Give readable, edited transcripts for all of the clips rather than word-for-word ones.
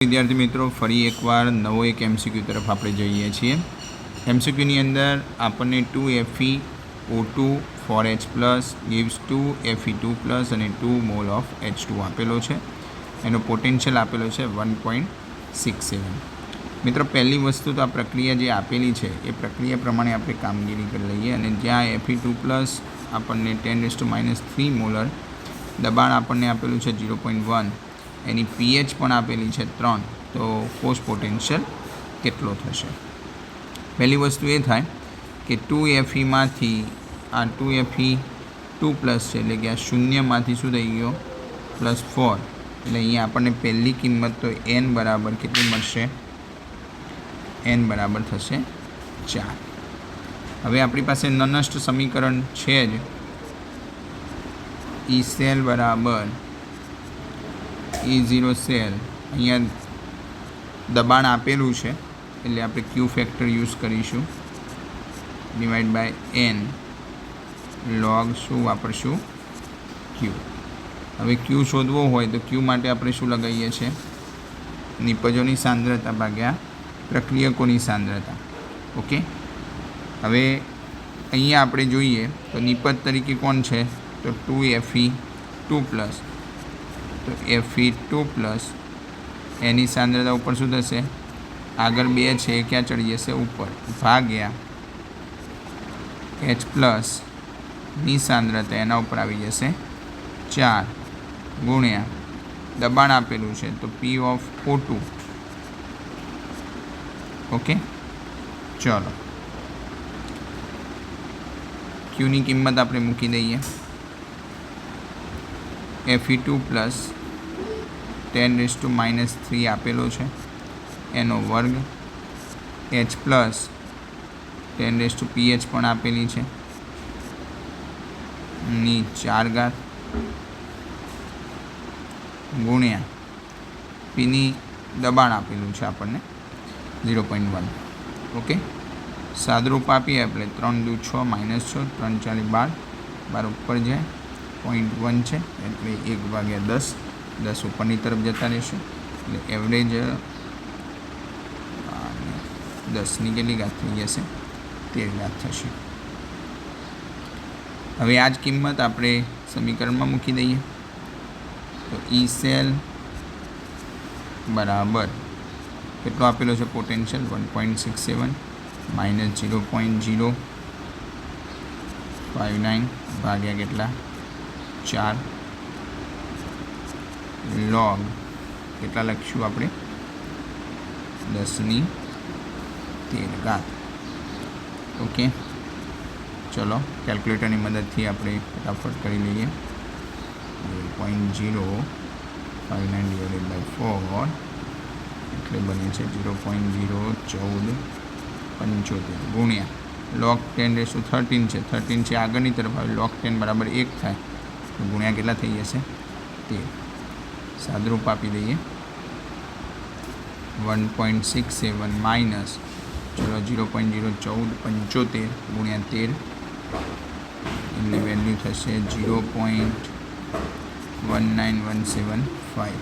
વિદ્યાર્થી મિત્રો ફરી એકવાર નવો એક એમસીક્યુ તરફ આપણે જઈએ છીએ. એમસીક્યુની અંદર આપણને 2Fe O2 4H+ gives 2Fe2+ અને 2 મોલ ઓફ H2 આપેલો છે. એનો પોટેન્શિયલ આપેલો છે 1.67. મિત્રો પહેલી વસ્તુ તો આ પ્રક્રિયા જે આપેલી છે એ પ્રક્રિયા પ્રમાણે આપણે કામગીરી કરી લઈએ અને જ્યાં Fe2+ આપણને 10⁻³ મોલર દબાણ આપણને આપેલું છે 0.1, એની pH પણ આપેલી છે 3, તો ફોર્સ પોટેન્શિયલ કેટલો થશે? પહેલી વસ્તુ એ થાય કે 2Fe આ 2Fe2+ છે એટલે કે આ શૂન્યમાંથી શું થઈ ગયો +4, એટલે અહીંયા આપણને પહેલી કિંમત તો n બરાબર કેટલી મળશે? n બરાબર થશે 4. હવે આપણી પાસે નનસ્ટ સમીકરણ છે જ, E સેલ બરાબર E0 સેલ, અહીંયા દબાણ આપેલું છે એટલે આપણે ક્યુ ફેક્ટર યુઝ કરીશું ડિવાઈડ બાય n log શું વાપરશું? ક્યુ. હવે ક્યુ શોધવો હોય તો ક્યુ માટે આપણે શું લગાવીએ છીએ? નિપજોની સાંદ્રતા ભાગ્યા પ્રક્રિયકોની સાંદ્રતા. ઓકે, હવે અહીંયા આપણે જોઈએ તો નિપજ તરીકે કોણ છે? તો 2Fe2+, તો Fe2+ એની સાંદ્રતા ઉપર શું થશે? આગળ 2 છે એ ક્યાં ચડી જશે? ઉપર, ભાગ્યા H+ ની સાંદ્રતા એના ઉપર આવી જશે 4, ગુણ્યા દબાણ આપેલું છે તો P(O2). ઓકે, ચલો ક્યુની કિંમત આપણે મૂકી દઈએ. Fe2+ 10⁻³ આપેલો છે, એનો વર્ગ, H+ 10⁻pH પણ આપેલી છે ની 4 ગુણ્યા પીની દબાણ આપેલું છે આપણને 0.1. ઓકે, સાદરૂપ આપીએ આપણે 3 × 2 = 6, -6, 3 × 4 = 12, 12 ઉપર જાય 0.1 છે એટલે 1/10, 10 ઉપરની તરફ જતા રહેશે એટલે એવરેજ 10ની કેટલી ઘાત થઈ જશે? 13 ઘાત થશે. હવે આ જ કિંમત આપણે સમીકરણમાં મૂકી દઈએ તો E સેલ બરાબર કેટલો આપેલો છે પોટેન્શિયલ? 1.67 -0.059 ભાગ્યા કેટલા? 4 log કેટલા લખીશું આપણે? 10ની 13 ઘાત. ઓકે, ચલો કેલ્ક્યુલેટરની મદદથી આપણે ફટાફટ કરી લઈએ. 0.059/4 એટલે બને છે 0.01475 ગુણ્યા log 10⁻13 છે, 13 છે આગળની તરફ આવે, log 10 બરાબર 1 થાય તો ગુણ્યા કેટલા થઈ જશે? 13. સાદરૂપ આપી દઈએ 1.67 માઇનસ, ચલો 0.01475 ગુણ્યા 13 એની વેલ્યુ થશે 0.19175.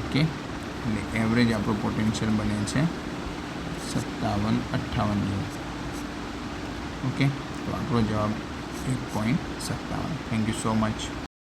ઓકે, એટલે એવરેજ આપણો પોટેન્શિયલ બને છે 57-58. ઓકે, તો આપણો જવાબ 1.57. Thank you so much.